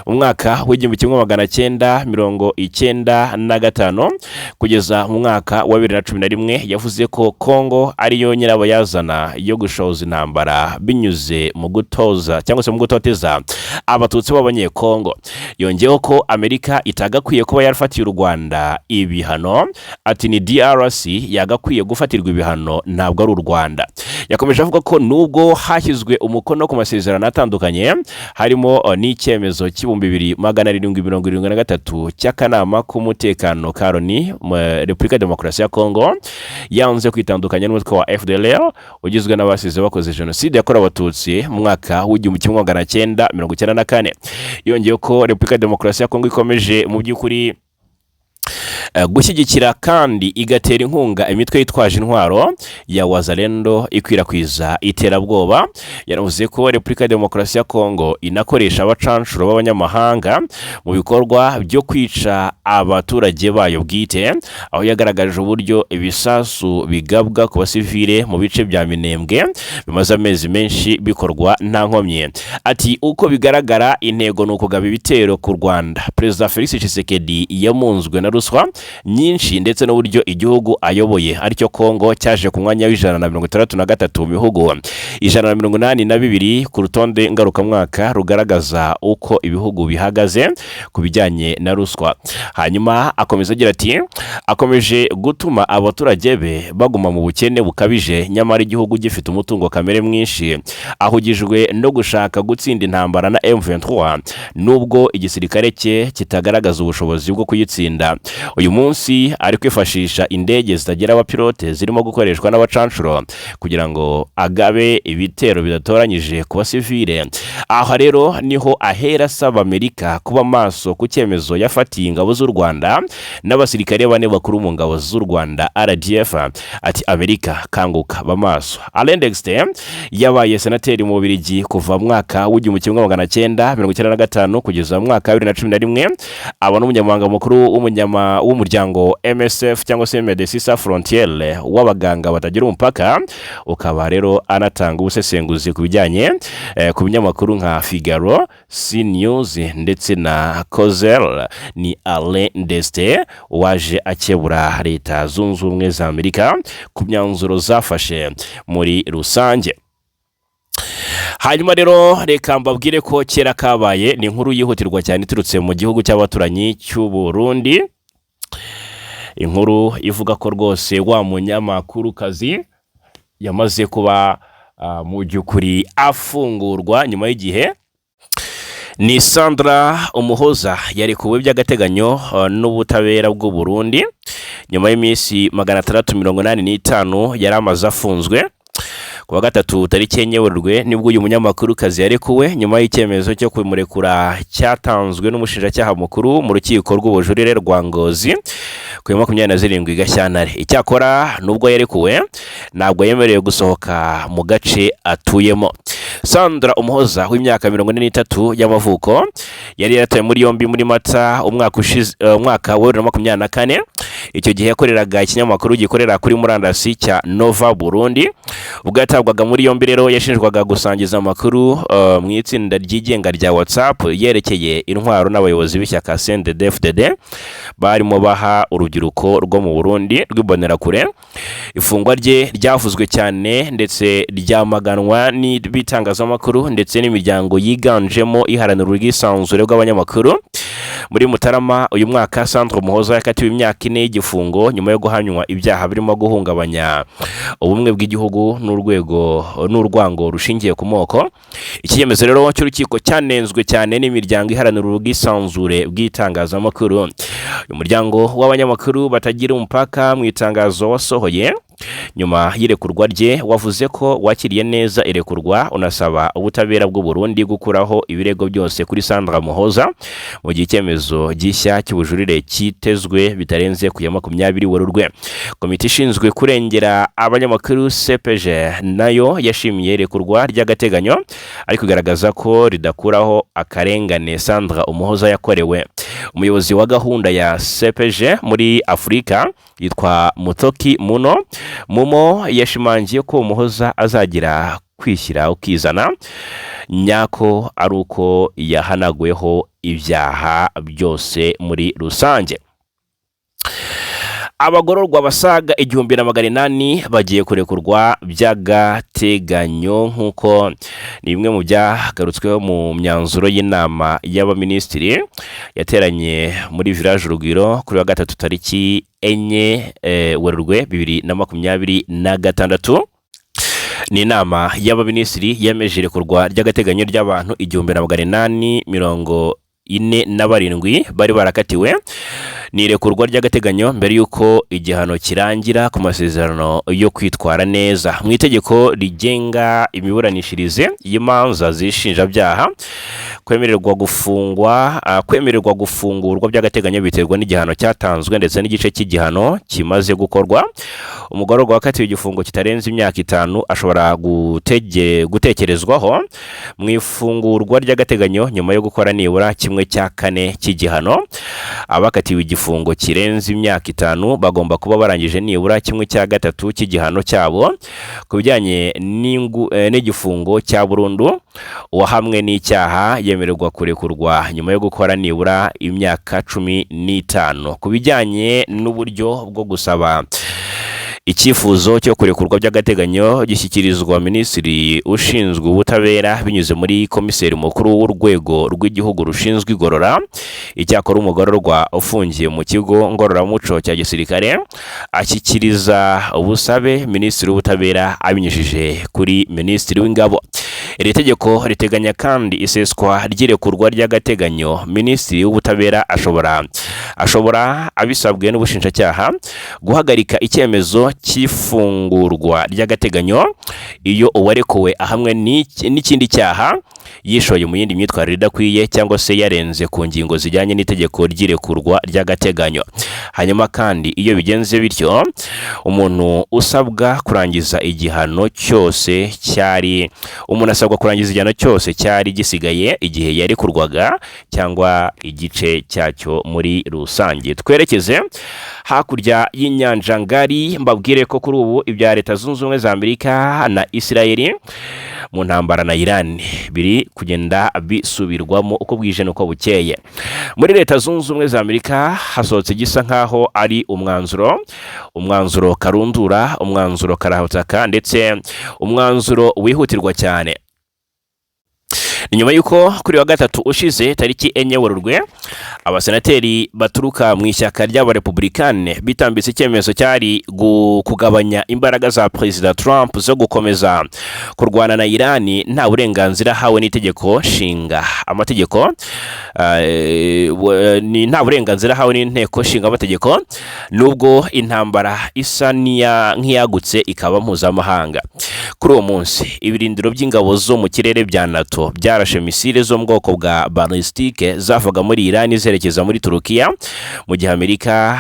mu mwaka w'1995 kugeza mu mwaka wa 2011, yavuze ko Kongo ari yo nyirabayazana yo gushoza intambara binyuze mu gutoza cyangwa se mu gutoteza abatutsi b'abanyekongo. Yongeyeho ko Amerika itagakwiye kuba yarafatiye u Rwanda ibihano, ati ni DRC yagakwiye gufatirwa ibihano, ntabwo ari u Rwanda. Yakomeje avuga ko nubwo hashyizwe umukono ku masezerano atandukanye, harimo n'icyemezo cy'ibihumbi 2773 cy'akanama k'umutekano ka Loni mu Repubulika ya Demokarasi ya Kongo, yanze kwitandukanya n'umutwe wa FDLR ugizwe n'abasize bakoze jenoside yakorewe abatutsi mu mwaka w'1994. Yongeye ko Repubulika ya Demokarasi ya Kongo ikomeje mu by'ukuri gushyigikira kandi igatera inkunga imitwe yitwaje intwaro ya Wazalendo ikwirakwiza iterabwoba. Yanavuze ko Repubulika ya Demokarasi ya Kongo inakoresha abacanshuro b'abanyamahanga mu bikorwa byo kwica abaturage bayo bwite, aho yagaragaje uburyo ibisasu bigabwa ku basivile mu bice bya Minembwe bimaze amezi menshi bikorwa nta nkomyi. Ati uko bigaragara intego ni ukugaba ibitero ku Rwanda. Perezida Felix Tshisekedi yamunzwe na ruswa nyinshi ndetse n'uburyo igihugu ayoboye aricyo Kongo cyaje ku mwanya w'163 mu bihugu 182 ku rutonde ngarukamwaka rugaragaza uko ibihugu bihagaze ku bijyanye na ruswa. Hanyuma akomeza agira ati akomeje gutuma abaturage be baguma mu bukene bukabije, nyamara igihugu gifite umutungo kamere mwinshi, ahugijwe no gushaka gutsinda intambara na M23 nubwo igisirikare cye kitagaragaza ubushobozi bwo kuyitsinda. Uyu munsi ari kwifashisha indege zitagira abapilote zirimo gukoreshwa n'abacanshuro kugira ngo agabe ibitero bidatoranyije ku basivile. Aha rero niho ahera asaba Amerika kuba maso ku cyemezo yafatiye ingabo z'u Rwanda n'abasirikare bane bakuru mu ngabo z'u Rwanda RDF. Ati Amerika kanguka bamaso. Alain Dexter yabaye senateri mu Bubiligi kuva mwaka w'1995 kugeza mwaka 2011, aba n'umunyamabanga mukuru w'umuryango MSF cyangwa se Médecins Sans Frontières w'abaganga batagira umupaka. Ukaba rero anatanga ubusesenguzi ku bijyanye ku binyamakuru nka Figaro, CNews ndetse na Causer. Ni Alain Dexter waje akebura Leta Zunze Ubumwe za Amerika ku myanzuro zafashe muri rusange. Hanyuma rero reka mbabwire ko kera kabaye ni inkuru yihutirwa cyane iturutse mu gihugu cy'abaturanyi cy'u Burundi. Inkuru ivuga ko rwose wa munyamakuru kazi yamaze kuba mu by'ukuri afungurwa nyuma y'igihe. Ni Sandra Umuhoza yarekuwe by'agateganyo n'ubutabera bw'u Burundi nyuma y'iminsi 685 yari amaze afunzwe. Kuwa gatatu tariki enye Werurwe nibwo uyu munyamakuru kazi yarekuwe nyuma y'icyemezo cyo kumurekura cyatanzwe n'umushinjacyaha mukuru mu rukiko rw'ubujurire rwa Ngozi ku 27 Gashyantare. Icyakora nubwo yarekuwe ntabwo yemerewe gusohoka mu gace atuyemo. Sandra Umuhoza w'imyaka 43 y'amavuko yari yaratawe muri yombi muri Mata umwaka wa 2024. Icyo gihe yakoreraga ikinyamakuru gikorera kuri murandasi cya Nova Burundi. Ubwo yatabwaga muri yombi rero yashinjwaga gusangiza amakuru mu itsinda ryigenga rya WhatsApp yerekeye intwaro n'abayobozi b'ishyaka CNDD-FDD barimo baha urubyiruko rwo mu Burundi rw'ibonerakure. Ifungwa rye ryavuzwe cyane ndetse ryamaganwa n'ibitangazamakuru ndetse n'imiryango yiganjemo iharanira ubwisanzure bw'abanyamakuru. Muri Mutarama uyu mwaka Sandra Umuhoza yakatiwe imyaka 4 y'igifungo nyuma yo guhanywa ibyaha birimo guhungabanya ubumwe bw'igihugu n'urwango rushingiye ku moko. Icyemezo rero cy'urukiko cyanenzwe cyane n'imiryango iharanira ubwisanzure bw'itangazamakuru. Uyu muryango w'abanyamakuru batagira umupaka mu itangazo wasohoye nyuma y'irekurwa rye wavuze ko wakiriye neza irekurwa, unasaba ubutabera bw'u Burundi gukuraho ibirego byose kuri Sandra Umuhoza mu gihe icyemezo gishya cy'ubujurire kitezwe bitarenze ku ya 20 Werurwe. Komite ishinzwe kurengera abanyamakuru CPG nayo yashimiye irekurwa ry'agateganyo ariko igaragaza ko ridakuraho akarengane Sandra Umuhoza yakorewe. Umuyobozi wa gahunda ya CPG muri Afurika yitwa Mutoki Mumo yashimangiye ko Umuhoza azagira kwishyira ukizana nyako ari uko yahanagweho ibyaha byose muri rusange. Abagororwa basaga 1800 bagiye kurekurwa by'agateganyo nk'uko ni bimwe mu byagarutsweho mu myanzuro y'inama y'abaminisitiri yateranye muri Village Urugwiro kuri wa gatatu tariki enye Werurwe 2026. Ni inama y'abaminisitiri yemeje irekurwa ry'agateganyo ry'abantu 1870 47 bari barakatiwe ni irekurwa ry'agateganyo mbere y'uko igihano kirangira ku masezerano yo kwitwara neza. Mu itegeko rigenga imiburanishirize y'imanza zishinjabyaha, kwemererwa gufungurwa by'agateganyo biterwa n'igihano cyatanzwe ndetse n'igice cy'igihano kimaze gukorwa. Umugororwa wakatiwe igifungo kitarenze imyaka 5 ashobora gutekerezwaho mu ifungurwa ry'agateganyo nyuma yo gukora nibura 1/4 cy'igihano. Abakatiwe igifungo kirenze imyaka 5 bagomba kuba barangije nibura 1/3 cy'igihano cyabo. Ku bijyanye n'igifungo cya burundu, uwahamwe n'icyaha yemererwa kurekurwa nyuma yo gukora nibura imyaka 15. Ku bijyanye n'uburyo bwo gusaba icyifuzo cyo kurekurwa by'agateganyo gishyikirizwa Minisitiri ushinzwe ubutabera binyuze muri Komiseri Mukuru w'Urwego rw'Igihugu rushinzwe igorora. Icyakora umugororwa ufungiye mu kigo ngororamuco cya gisirikare ashyikiriza ubusabe Minisitiri w'Ubutabera abinyujije kuri Minisitiri w'Ingabo. Iri tegeko riteganya kandi iseswa ry'irekurwa ry'agateganyo. Minisitiri w'Ubutabera ashobora abisabwe n'ubushinjacyaha guhagarika icyemezo cy'ifungurwa ry'agateganyo iyo uwarekuwe ahamwe n'ikindi cyaha, yishoye mu yindi myitwarire idakwiye cyangwa se yarenze ku ngingo zijyanye n'itegeko ry'irekurwa ry'agateganyo. Hanyuma kandi iyo bigenze bityo, umuntu asabwa kurangiza igihano cyose cyari gisigaye igihe yarekurwaga cyangwa igice cyacyo muri rusange. Twerekeze hakurya y'inyanja ngari, mbabwire ko kuri ubu ibya Leta Zunze Ubumwe za Amerika na Israeli mu ntambara na Iran biri kugenda bisubirwamo uko bwije nuko bukeye. Muri Leta Zunze Ubumwe za Amerika hasohotse gisa nkaho ari umwanzuro karundura, umwanzuro karahutaka ndetse umwanzuro wihutirwa cyane. Nyuma yuko kuri wa gatatu ushize tariki 4 Werurwe abasenateri baturuka mu ishyaka ry'abarepublikane bitambitse icyemezo cyari kugabanya imbaraga za Perezida Trump zo gukomeza kurwana na Iran nta burenganzira hawe n'itegeko nshinga amategeko nta burenganzira hawe n'inteko nshinga amategeko, nubwo intambara isa nk'iyagutse ikaba mpuzamahanga. Kuri uwo munsi ibirindiro by'ingabo zo mu kirere bya NATO byarashe misile zo mu bwoko bwa balistike zavaga muri Iran zerekeza muri Turukiya, mu gihe Amerika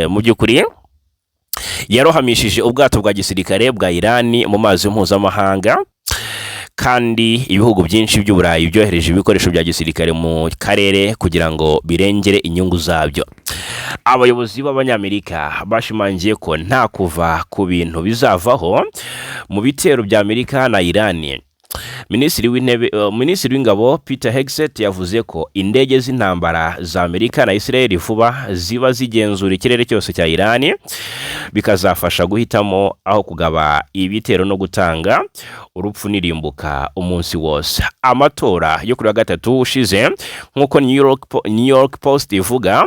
mu by'ukuri yarohamishije ubwato bwa gisirikare bwa Iran mu mazi mpuzamahanga. Kandi ibihugu byinshi by'Uburayi byohereje ibikoresho bya gisirikare mu karere kugira ngo birengere inyungu zabyo. Abayobozi b'Abanyamerika bashimangiye ko nta kuva ku bintu bizavaho mu bitero bya Amerika na Iran. Minisitiri w'Ingabo Peter Hegseth yavuze ko indege z'intambara za Amerika na Israel vuba ziba zigenzura ikirere cyose cya Iran, bikazafasha guhitamo aho kugaba ibitero no gutanga urupfu n'irimbuka umunsi wose. Amatora yo kuri wa gatatu ushize nk'uko New York Post ivuga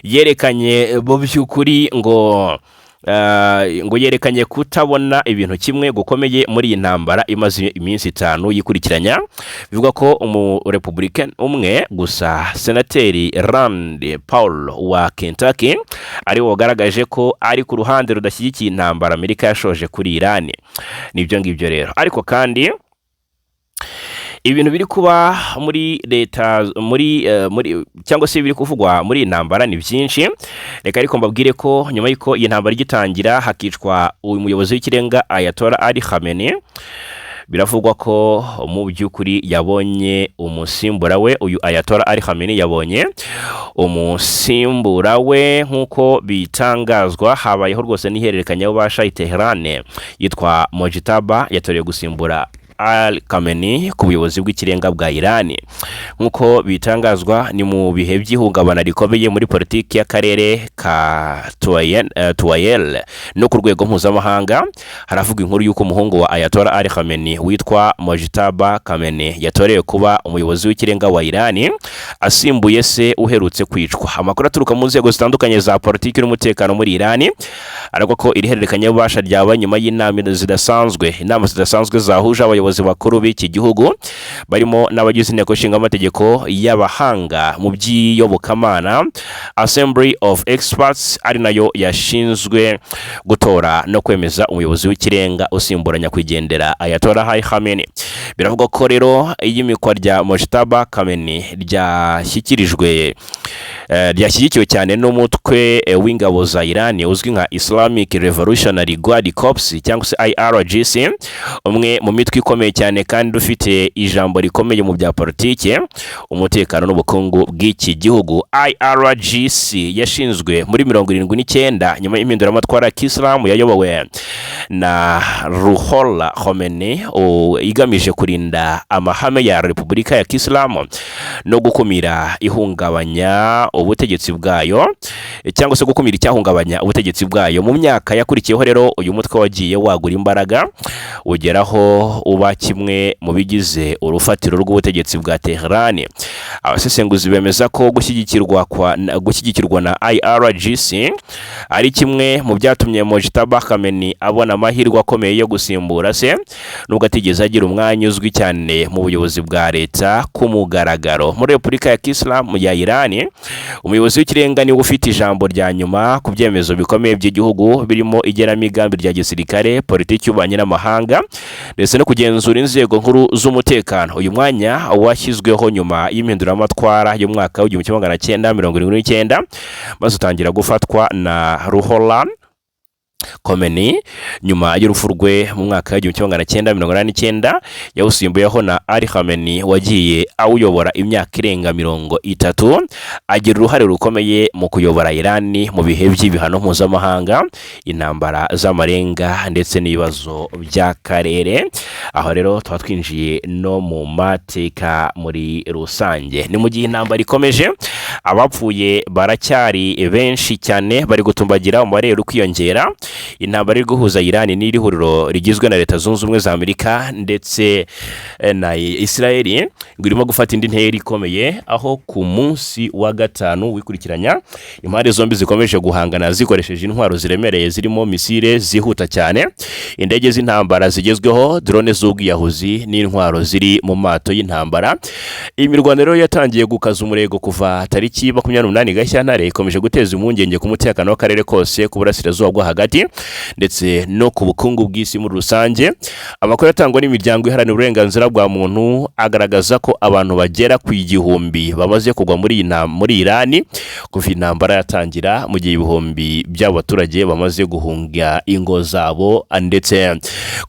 yerekanye mu by'ukuri ngo yerekanye kutabona ibintu kimwe gukomeye muri iyi ntambara imaze iminsi 5 yikurikiranya. Bivuga ko Republican umwe gusa, Senateri Rand Paul wa Kentucky, ari wagaragaje ko ari ku ruhande rudashyigikiye intambara Amerika yashoje kuri Iran. Nibyo ngibyo rero, ariko kandi ibintu biri kuba muri leta cyangwa se biri kuvugwa muri intambara ni byinshi. Reka ariko mbabwire ko nyuma y'uko iyi ntambara igitangira hakicwa uyu muyobozi w'ikirenga Ayatollah Ali Khamenei, biravugwa ko mu by'ukuri yabonye umusimbura we. Uyu Ayatollah Ali Khamenei yabonye umusimbura we nk'uko bitangazwa. Habayeho rwose n'ihererekanya y'ububasha i Tehran, yitwa Mojtaba, yatoreye gusimbura Ali Khamenei ku buyobozi bw'ikirenga bwa Iran. Nk'uko bitangazwa ni mu bihe by'ihungabana rikomeye muri politiki y'akarere ka Tuwayel no ku rwego mpuzamahanga. Haravuga inkuru y'uko umuhungu wa Ayatollah Ali Khamenei witwa Mojtaba Khamenei yatorewe kuba umuyobozi w'ikirenga wa Iran, asimbuye se uherutse kwicwa. Amakuru aturuka mu nzego zitandukanye za politiki n'umutekano muri Iran ariko ko iri hererekanya y'ububasha ryabaye nyuma y'inama zidasanzwe zahuje abayobozi bayobozi bakuru b'iki gihugu barimo n'abagize inteko nshinga amategeko y'abahanga mu by'iyobokamana Assembly of Experts, ari nayo yashinzwe gutora no kwemeza umuyobozi w'ikirenga usimbura nyakwigendera Ayatollah Khamenei. Biravuga ko rero iyimikwa rya Mojtaba Khamenei ryashyigikiwe cyane n'umutwe w'ingabo za Iran uzwi nka Islamic Revolutionary Guard Corps cyangwa se IRGC, umwe mu mitwe ikomeye cyane kandi ufite ijambo rikomeye mu bya politike, umutekano n'ubukungu bw'iki gihugu. IRGC yashinzwe muri 79 nyuma y'impinduramatwara ya Kisilamu yayobowe na Ruhollah Khomeini, igamije kurinda amahame ya Repubulika ya Kisilamu no gukumira ihungabanya ubutegetsi bwayo cyangwa se gukumira icyahungabanya ubutegetsi bwayo. Mu myaka yakurikiyeho rero uyu mutwe wagiye wagura imbaraga ugeraho uba kimwe mu bigize urufatiro rw'ubutegetsi bwa Tehran. Abasesenguzi bemeza ko gushyigikirwa na IRGC ari kimwe mu byatumye Mojtaba Khamenei abona amahirwe akomeye yo gusimbura se, nubwo atigeze agira umwanya uzwi cyane mu buyobozi bwa leta ku mugaragaro. Muri Repubulika ya Kisilamu ya Iran, umuyobozi w'ikirenga niwe ufite ijambo rya nyuma ku byemezo bikomeye by'igihugu birimo igenamigambi rya gisirikare, politiki y'ububanyi n'amahanga ndetse no kugenzura inzego nkuru z'umutekano. Uyu mwanya washyizweho nyuma y'impinduramatwara y'umwaka w'1979 maze utangira gufatwa na Ruhollah Khomeini nyuma y'urupfu rwe mu mwaka w'1989. Yawusimbuyeho na Ali Khamenei wagiye awuyobora imyaka irenga 30, agira uruhare rukomeye mu kuyobora Iran mu bihe by'ibihano mpuzamahanga, intambara z'amarenga ndetse n'ibibazo by'akarere. Aho rero twatwinjiye no mu mateka muri rusange. Ni mu gihe intambara ikomeje, abapfuye baracyari benshi cyane, bari gutumbagira umubare uri kwiyongera. Intambara iri guhuza Iran n'iri huriro rigizwe na Leta Zunze Ubumwe za Amerika ndetse na Israeli irimo gufata indi ntera ikomeye, aho ku munsi wa gatanu wikurikiranya impande zombi zikomeje guhangana zikoresheje intwaro ziremereye zirimo misile zihuta cyane, indege z'intambara zigezweho, drone z'ubwiyahuzi n'intwaro ziri mu mato y'intambara. Imirwano rero yatangiye gukaza umurego kuva tariki 28 Gashyantare, ikomeje guteza impungenge ku mutekano w'akarere kose ku burasirazuba bwo hagati ndetse no ku bukungu bw'isi muri rusange. Amakuru atangwa n'imiryango iharanira uburenganzira bwa muntu agaragaza ko abantu bagera ku 1000 bamaze kugwa muri Iran kuva intambara yatangira, mu gihe ibihumbi by'abaturage bamaze guhunga ingo zabo. Ndetse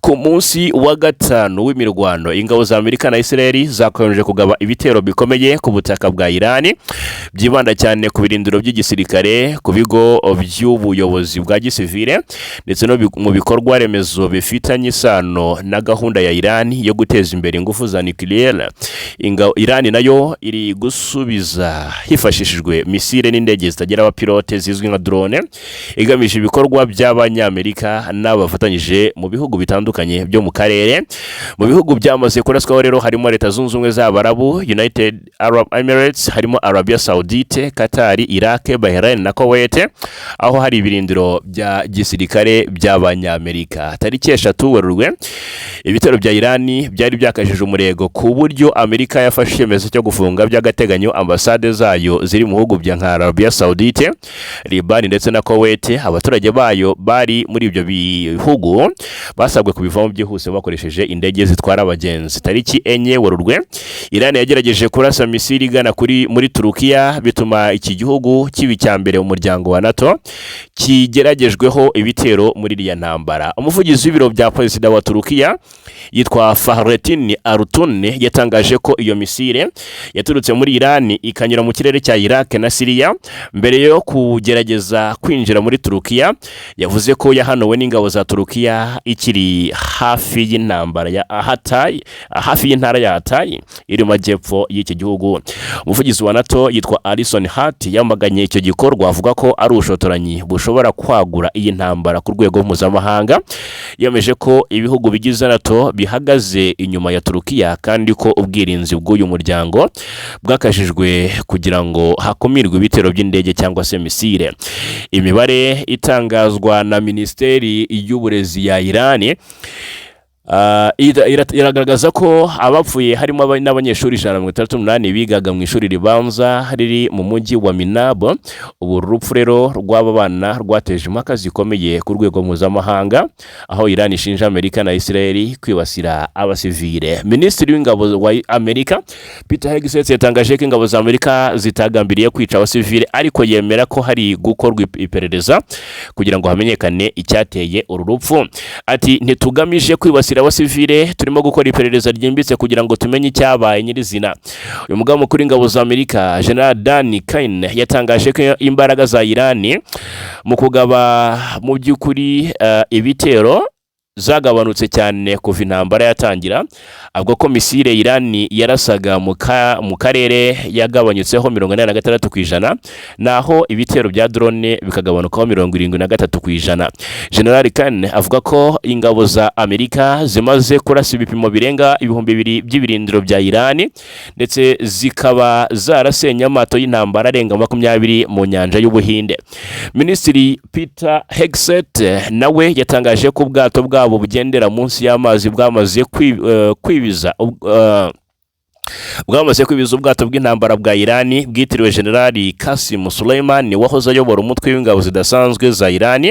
ku munsi wa gatanu w'imirwano, ingabo za Amerika na Israeli zakomeje kugaba ibitero bikomeye ku butaka bwa Iran, byibanda cyane ku birindiro by'igisirikare, ku bigo by'ubuyobozi bwa gisivile ndetse no mu bikorwa remezo bifitanye isano na gahunda ya Iran yo guteza imbere ingufu za nucleaire. Iran nayo iri gusubiza hifashishijwe misile n'indege zitagira abapilote zizwi nka drone, igamije ibikorwa by'abanyamerika n'abafatanyije mu bihugu bitandukanye byo mu karere. Mu bihugu byamaze kuraswaho rero harimo Leta Zunze Ubumwe z'Abarabu, United Arab Emirates, harimo Arabia Saudite, Qatar, Iraq, Bahrain na Kuwait, aho hari ibirindiro bya gisirikare by'abanyamerika. Tariki 3 Werurwe, ibitero bya Iran byari byakajije umurego ku buryo Amerika yafashe icyemezo cyo gufunga by'agateganyo ambasade zayo ziri mu bihugu bya Arabia Saudite, Liban ndetse na Kuwait. Abaturage bayo bari muri ibyo bihugu basabwe kubivamo byihuse bakoresheje indege zitwara abagenzi. Tariki 4 Werurwe, Iran yagerageje kurasa misiri igana muri Turukiya, bituma iki gihugu kibi cyambere mu muryango wa NATO kigeragejweho ibitero muri iriya ntambara. Umuvugizi w'ibiro bya Perezida wa Turukiya yitwa Fahrettin Altun yatangaje ko iyo misile yaturutse muri Iran ikanyura mu kirere cya Iraq na Syria mbere yo kugerageza kwinjira muri Turukiya. Yavuze ko yahanowe n'ingabo za Turukiya ikiri hafi y'intambara ya Hatay, hafi y'intara ya Hatay iri mu majyepfo y'iki gihugu. Umuvugizi wa NATO yitwa Alison Hart yamaganye icyo gikorwa, avuga ko ari ubushotoranyi bushobora kwagura iyi ntambara ku rwego mpuzamahanga. Yemeje ko ibihugu bigize NATO bihagaze inyuma ya Turukiya kandi ko ubwirinzi bw'uyu muryango bwakajijwe kugira ngo hakumirwe ibitero by'indege cyangwa se misile. Imibare itangazwa na Minisiteri y'Uburezi ya Iran iragaragaza ko abapfuye harimo n'abanyeshuri 168 bigaga mu ishuri ribanza riri mu mujyi wa Minabo. Ubu rupfu rero rw'aba bana rwateje impaka zikomeye ku rwego mpuzamahanga, aho Iran ishinja Amerika na Israel kwibasira abasivile. Minisitiri w'ingabo wa Amerika Peter Hegseth yatangaje ko ingabo za Amerika zitagambiriye kwica abasivile, ariko yemera ko hari gukorwa iperereza kugira ngo hamenyekane icyateye uru rupfu. Ati ntitugamije kwibasira abasivile, turimo gukora iperereza ryimbitse kugira ngo tumenye icyabaye nyirizina. Uyu mugabo mukuru w'ingabo za Amerika General Dan Kane yatangaje ko imbaraga za Iran mu kugaba mu by'ukuri ibitero zagabanutse cyane kuva intambara yatangira. Avuga ko misile Iran yarasaga mu karere yagabanyutseho 46%, naho ibitero bya drone bikagabanukaho 73%. General Kane avuga ko ingabo za Amerika zimaze kurasa ibipimo birenga 2000 by'ibirindiro bya Iran, ndetse zikaba zarasenye amato y'intambara arenga 20 mu nyanja y'Ubuhinde. Minisitiri Peter Hegseth nawe yatangaje ko ubwato bwabo bugendera munsi y'amazi bwamaze kwibiza ubwato bw'intambara bwa Iran bwitiriwe General Qasim Soleimani wahoze ayobora umutwe w'ingabo zidasanzwe za Iran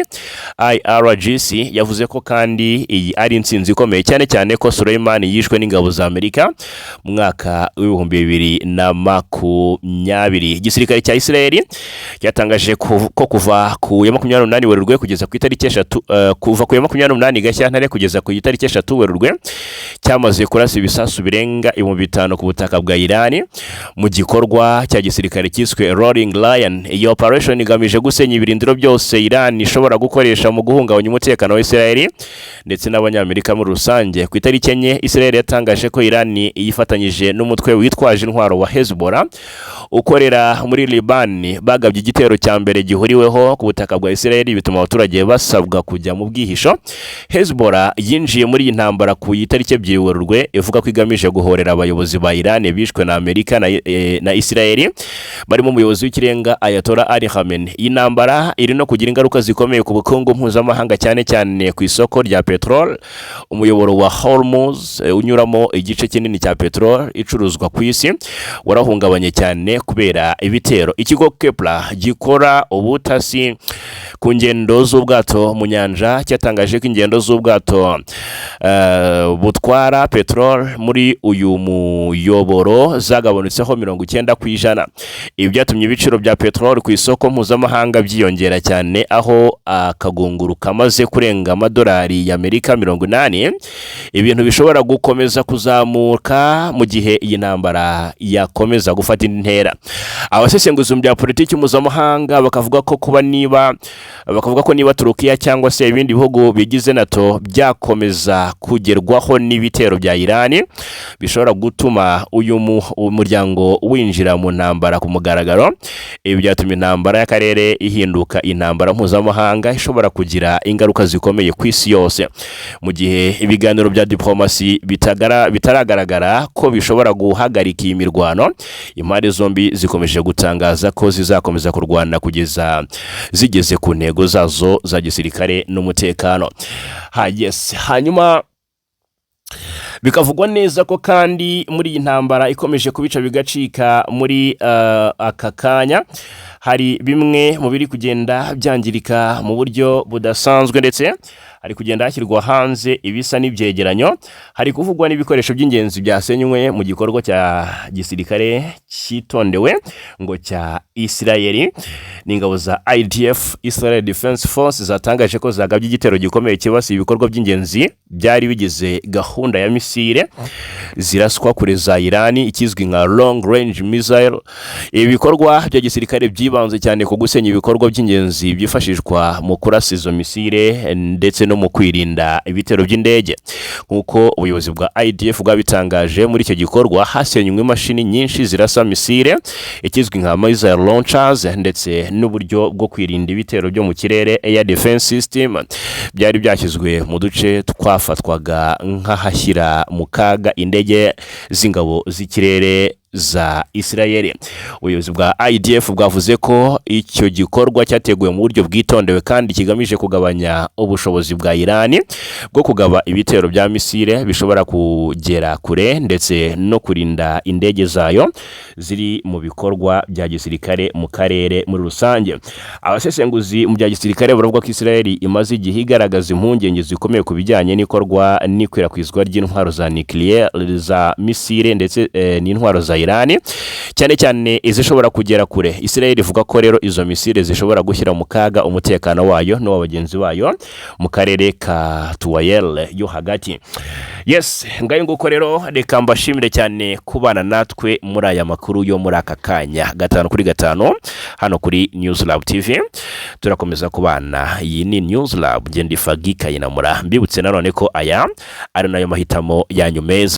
IRGC. Yavuze ko kandi iyi ari intsinzi ikomeye cyane ko Soleimani yishwe n'ingabo za Amerika mu mwaka w'2020. Igisirikare cya Israel cyatangaje ko kuva ku ya 28 Werurwe kugeza ku itariki 3 kuva ku ya 28 Gashyantare kugeza ku itariki 3 Werurwe cyamaze kurasa ibisasu birenga 5,000 ku butaka bwa Iran mu gikorwa cya gisirikare cyiswe Roaring Lion. Iyi operation igamije gusenya ibirindiro byose Iran ishobora gukoresha mu guhungabanya umutekano wa Israel ndetse n'abanyamerika muri rusange. Ku itariki 4 Israel yatangaje ko Iran yifatanyije n'umutwe witwaje intwaro wa Hezbollah ukorera muri Liban bagabye igitero cya mbere gihuriweho ku butaka bwa Israel, bituma abaturage basabwa kujya mu bwihisho. Hezbollah yinjiye muri iyi ntambara ku itariki 2 Werurwe ivuga ko igamije guhorera abayobozi ba Iran bishwe na Amerika na Israel, barimo umuyobozi w'ikirenga Ayatollah Ali Khamenei. Iyi ntambara iri no kugira ingaruka zikomeye ku bukungu mpuzamahanga, cyane ku isoko rya petrol. Umuyoboro wa Hormuz unyuramo igice kinini cya petrol icuruzwa ku isi warahungabanye cyane kubera ibitero. Ikigo Kepler gikora ubutasi ku ngendo z'ubwato mu nyanja cyatangaje ko ingendo z'ubwato butwara petrol muri uyu muyoboro zagabanutseho 90%. Ibi byatumye ibiciro bya petrol ku isoko mpuzamahanga byiyongera cyane, aho akagunguru kamaze kurenga amadolari y'Amerika 80. Ibintu bishobora gukomeza kuzamuka mu gihe iyi ntambara yakomeza gufata intera. Abasesenguzi mu bya politiki mpuzamahanga bakavuga ko niba Turukiya cyangwa se ibindi bihugu bigize NATO byakomeza kugerwaho n'ibitero bya Iran, bishobora gutuma uyu muryango winjira mu ntambara ku mugaragaro. Ibi byatuma intambara y'akarere ihinduka intambara mpuzamahanga ishobora kugira ingaruka zikomeye ku isi yose, mu gihe ibiganiro bya diplomasi bitaragaragara ko bishobora guhagarika iyi mirwano. Impande zombi zikomeje gutangaza ko zizakomeza kurwana kugeza zigeze ku ntego zazo za gisirikare n'umutekano. Hanyuma bikavugwa neza ko kandi muri iyi ntambara ikomeje kubica bigacika muri aka kanya, hari bimwe mu biri kugenda byangirika mu buryo budasanzwe, ndetse hari kugenda hashyirwa hanze ibisa n'ibyegeranyo. Hari kuvugwa n'ibikoresho by'ingenzi byasenywe mu gikorwa cya gisirikare cyitondewe ngo cya Israel. N'ingabo za IDF, Israel Defense Force, zatangaje ko zagabye igitero gikomeye kibasiye ibikorwa by'ingenzi byari bigize gahunda ya misile ziraswa kure za Iran, ikizwi nka long range missile. Ibi bikorwa bya gisirikare byibanze cyane ku gusenya ibikorwa by'ingenzi byifashishwa mu kurasa izo misile ndetse no mu kwirinda ibitero by'indege. Nkuko ubuyobozi bwa IDF bwabitangaje, muri icyo gikorwa hasenywe imashini nyinshi zirasa misile, ikizwi nka missile launchers, ndetse n'uburyo bwo kwirinda ibitero byo mu kirere air defense system byari byashyizwe mu duce twafatwaga nk'ahashyira mu kaga indege z'ingabo z'ikirere za Israel. Ubuyobozi bwa IDF bwavuze ko icyo gikorwa cyateguwe mu buryo bwitondewe kandi kigamije kugabanya ubushobozi bwa Iran bwo kugaba ibitero bya misile bishobora kugera kure ndetse no kurinda indege zayo ziri mu bikorwa bya gisirikare mu karere muri rusange. Abasesenguzi mu bya gisirikare baravuga ko Israel imaze igihe igaragaza impungenge zikomeye ku bijyanye n'ikorwa n'ikwirakwizwa ry'intwaro za nucleaire za misile ndetse n'intwaro za Iran, cyane cyane izishobora kugera kure. Israel ivuga ko rero izo misile zishobora gushyira mu kaga umutekano wayo no wabagenzi bayo mu karere ka Tuwayel yo hagati. Yes, ngayo nguko rero reka mbashimire cyane kubana natwe muri aya makuru yo muri aka kanya 5 kuri 5 hano kuri News Lab TV. Turakomeza kubana, iyi ni News Lab, ngende Fagika yinamura. Mbibutse nanone ko aya ari nayo mahitamo yanyu meza.